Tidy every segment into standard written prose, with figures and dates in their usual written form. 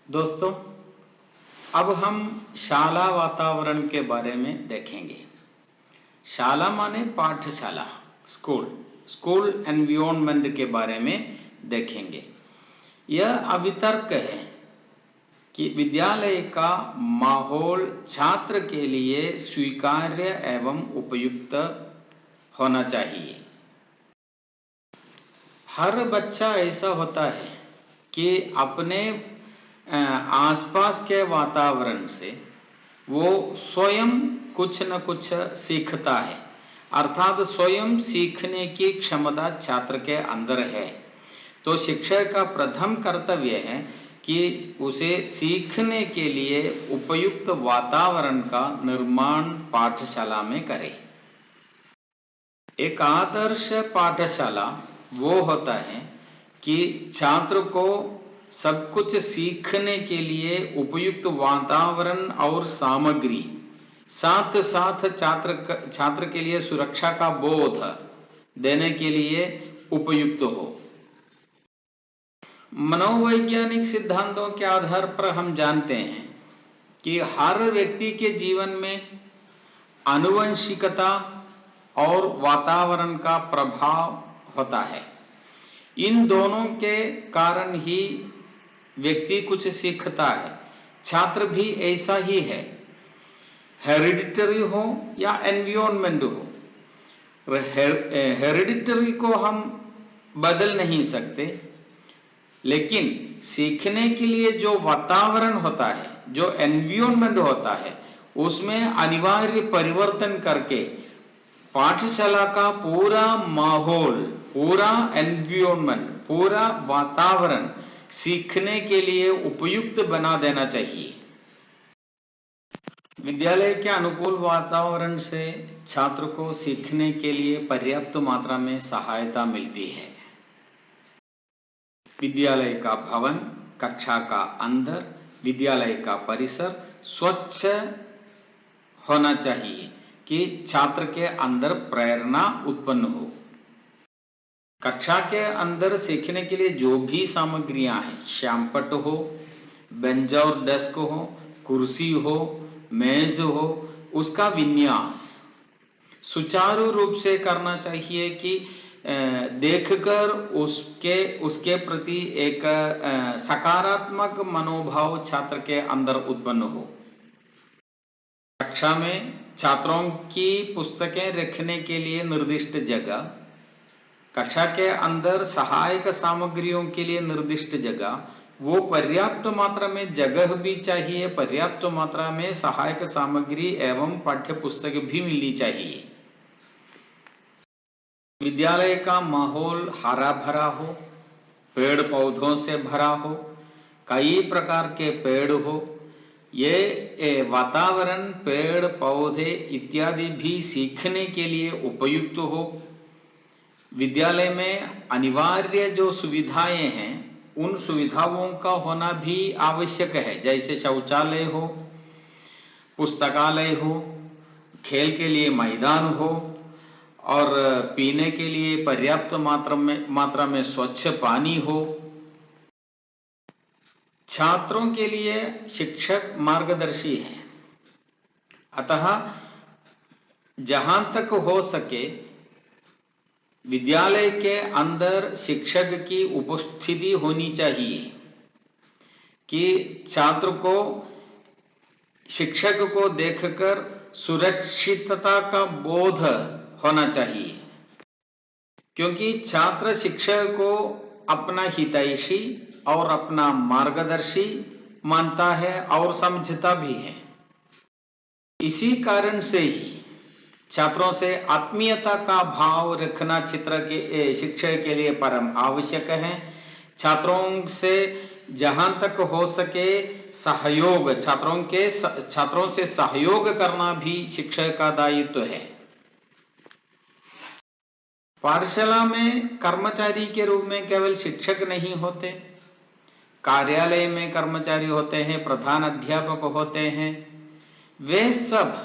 दोस्तों, अब हम शाला वातावरण के बारे में देखेंगे। शाला माने पाठशाला, स्कूल, स्कूल एनवायरनमेंट के बारे में देखेंगे। यह अभितर्क है कि विद्यालय का माहौल छात्र के लिए स्वीकार्य एवं उपयुक्त होना चाहिए। हर बच्चा ऐसा होता है कि अपने आसपास के वातावरण से वो स्वयं कुछ न कुछ सीखता है, अर्थात स्वयं सीखने की क्षमता छात्र के अंदर है। तो शिक्षक का प्रथम कर्तव्य है कि उसे सीखने के लिए उपयुक्त वातावरण का निर्माण पाठशाला में करे। एक आदर्श पाठशाला वो होता है कि छात्र को सब कुछ सीखने के लिए उपयुक्त वातावरण और सामग्री, साथ साथ छात्र के लिए सुरक्षा का बोध देने के लिए उपयुक्त हो। मनोवैज्ञानिक सिद्धांतों के आधार पर हम जानते हैं कि हर व्यक्ति के जीवन में आनुवंशिकता और वातावरण का प्रभाव होता है। इन दोनों के कारण ही व्यक्ति कुछ सीखता है। छात्र भी ऐसा ही है, हेरिडिटरी हो या एनवायरनमेंट हो। हेरिडिटरी को हम बदल नहीं सकते, लेकिन सीखने के लिए जो वातावरण होता है, जो एनवायरनमेंट होता है, उसमें अनिवार्य परिवर्तन करके पाठशाला का पूरा माहौल, पूरा एनवायरनमेंट, पूरा वातावरण सीखने के लिए उपयुक्त बना देना चाहिए। विद्यालय के अनुकूल वातावरण से छात्र को सीखने के लिए पर्याप्त मात्रा में सहायता मिलती है। विद्यालय का भवन, कक्षा का अंदर, विद्यालय का परिसर स्वच्छ होना चाहिए कि छात्र के अंदर प्रेरणा उत्पन्न हो। कक्षा के अंदर सीखने के लिए जो भी सामग्रियां हैं, श्यामपट्ट हो, बेंच और डेस्क हो, कुर्सी हो, मेज हो, उसका विन्यास सुचारू रूप से करना चाहिए कि देखकर उसके प्रति एक सकारात्मक मनोभाव छात्र के अंदर उत्पन्न हो। कक्षा में छात्रों की पुस्तकें रखने के लिए निर्दिष्ट जगह, कक्षा के अंदर सहायक सामग्रियों के लिए निर्दिष्ट जगह, वो पर्याप्त मात्रा में जगह भी चाहिए, पर्याप्त मात्रा में सहायक सामग्री एवं पाठ्य पुस्तक भी मिलनी चाहिए। विद्यालय का माहौल हरा भरा हो, पेड़ पौधों से भरा हो, कई प्रकार के पेड़ हो। ये वातावरण, पेड़ पौधे इत्यादि भी सीखने के लिए उपयुक्त हो। विद्यालय में अनिवार्य जो सुविधाएं हैं, उन सुविधाओं का होना भी आवश्यक है, जैसे शौचालय हो, पुस्तकालय हो, खेल के लिए मैदान हो और पीने के लिए पर्याप्त मात्रा में स्वच्छ पानी हो। छात्रों के लिए शिक्षक मार्गदर्शी हैं, अतः जहां तक हो सके विद्यालय के अंदर शिक्षक की उपस्थिति होनी चाहिए कि छात्र को शिक्षक को देखकर सुरक्षितता का बोध होना चाहिए, क्योंकि छात्र शिक्षक को अपना हितैषी और अपना मार्गदर्शी मानता है और समझता भी है। इसी कारण से ही छात्रों से आत्मीयता का भाव रखना शिक्षक के लिए परम आवश्यक है। छात्रों से जहां तक हो सके सहयोग, छात्रों से सहयोग करना भी शिक्षक का दायित्व है। पाठशाला में कर्मचारी के रूप में केवल शिक्षक नहीं होते, कार्यालय में कर्मचारी होते हैं, प्रधान अध्यापक होते हैं। वे सब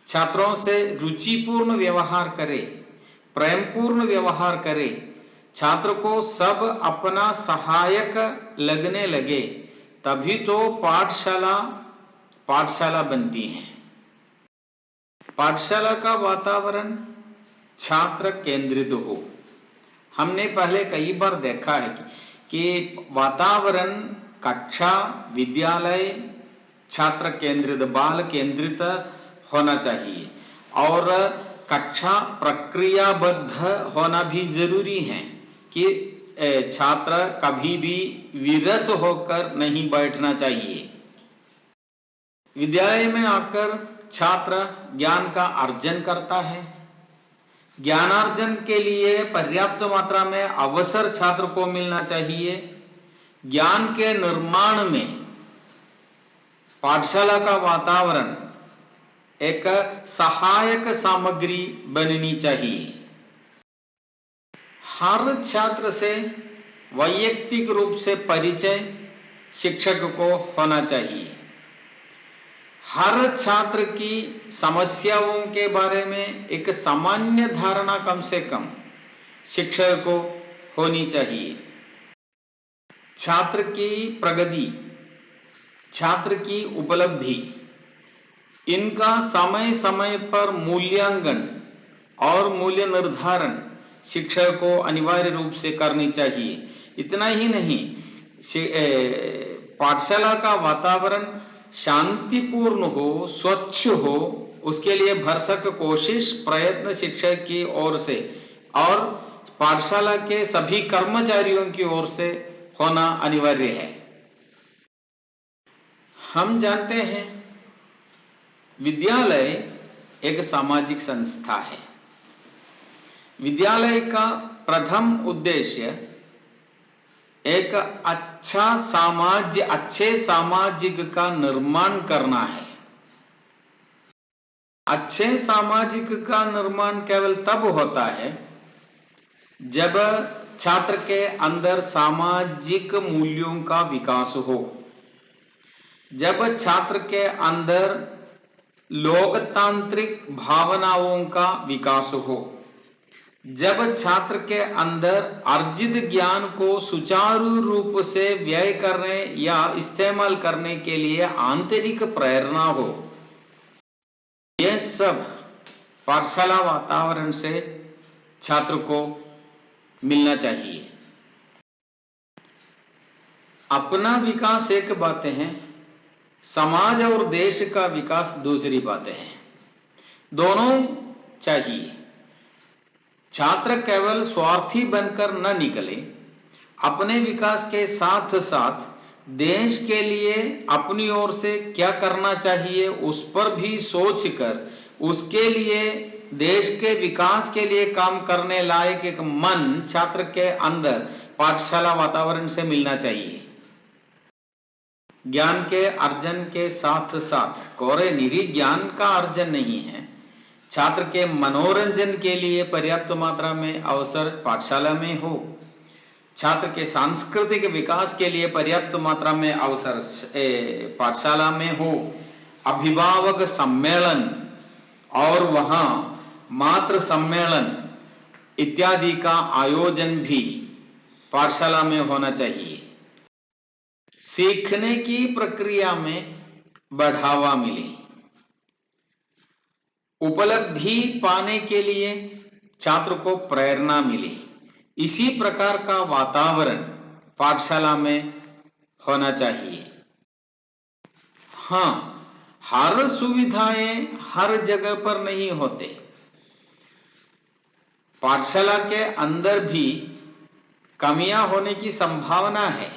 छात्रों से रुचिपूर्ण व्यवहार करे, प्रेमपूर्ण व्यवहार करे, छात्र को सब अपना सहायक लगने लगे, तभी तो पाठशाला बनती है। पाठशाला का वातावरण छात्र केंद्रित हो। हमने पहले कई बार देखा है कि वातावरण कक्षा, विद्यालय छात्र केंद्रित, बाल केंद्रित होना चाहिए और कक्षा प्रक्रियाबद्ध होना भी जरूरी है कि छात्र कभी भी विरस होकर नहीं बैठना चाहिए। विद्यालय में आकर छात्र ज्ञान का अर्जन करता है। ज्ञानार्जन के लिए पर्याप्त मात्रा में अवसर छात्र को मिलना चाहिए। ज्ञान के निर्माण में पाठशाला का वातावरण एक सहायक सामग्री बननी चाहिए। हर छात्र से वैयक्तिक रूप से परिचय शिक्षक को होना चाहिए। हर छात्र की समस्याओं के बारे में एक सामान्य धारणा कम से कम शिक्षक को होनी चाहिए। छात्र की प्रगति, छात्र की उपलब्धि, इनका समय समय पर मूल्यांकन और मूल्य निर्धारण शिक्षक को अनिवार्य रूप से करनी चाहिए। इतना ही नहीं, पाठशाला का वातावरण शांतिपूर्ण हो, स्वच्छ हो, उसके लिए भरसक कोशिश प्रयत्न शिक्षक की ओर से और पाठशाला के सभी कर्मचारियों की ओर से होना अनिवार्य है। हम जानते हैं विद्यालय एक सामाजिक संस्था है। विद्यालय का प्रथम उद्देश्य एक अच्छे सामाजिक का निर्माण करना है। अच्छे सामाजिक का निर्माण केवल तब होता है जब छात्र के अंदर सामाजिक मूल्यों का विकास हो, जब छात्र के अंदर लोकतांत्रिक भावनाओं का विकास हो, जब छात्र के अंदर अर्जित ज्ञान को सुचारू रूप से व्यय करने या इस्तेमाल करने के लिए आंतरिक प्रेरणा हो। यह सब पाठशाला वातावरण से छात्र को मिलना चाहिए। अपना विकास एक बात है, समाज और देश का विकास दूसरी बात है। दोनों चाहिए। छात्र केवल स्वार्थी बनकर न निकले, अपने विकास के साथ साथ देश के लिए अपनी ओर से क्या करना चाहिए उस पर भी सोचकर उसके लिए देश के विकास के लिए काम करने लायक एक मन छात्र के अंदर पाठशाला वातावरण से मिलना चाहिए। ज्ञान के अर्जन के साथ साथ कोरे निरी ज्ञान का अर्जन नहीं है। छात्र के मनोरंजन के लिए पर्याप्त मात्रा में अवसर पाठशाला में हो, छात्र के सांस्कृतिक विकास के लिए पर्याप्त मात्रा में अवसर पाठशाला में हो, अभिभावक सम्मेलन और वहां मातृ सम्मेलन इत्यादि का आयोजन भी पाठशाला में होना चाहिए। सीखने की प्रक्रिया में बढ़ावा मिले, उपलब्धि पाने के लिए छात्र को प्रेरणा मिले, इसी प्रकार का वातावरण पाठशाला में होना चाहिए। हाँ, हर सुविधाएं हर जगह पर नहीं होते। पाठशाला के अंदर भी कमियां होने की संभावना है,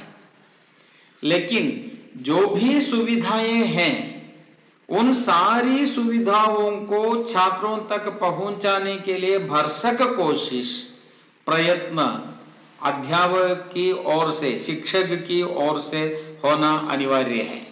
लेकिन जो भी सुविधाएं हैं उन सारी सुविधाओं को छात्रों तक पहुंचाने के लिए भरसक कोशिश प्रयत्न अध्यापक की ओर से, शिक्षक की ओर से होना अनिवार्य है।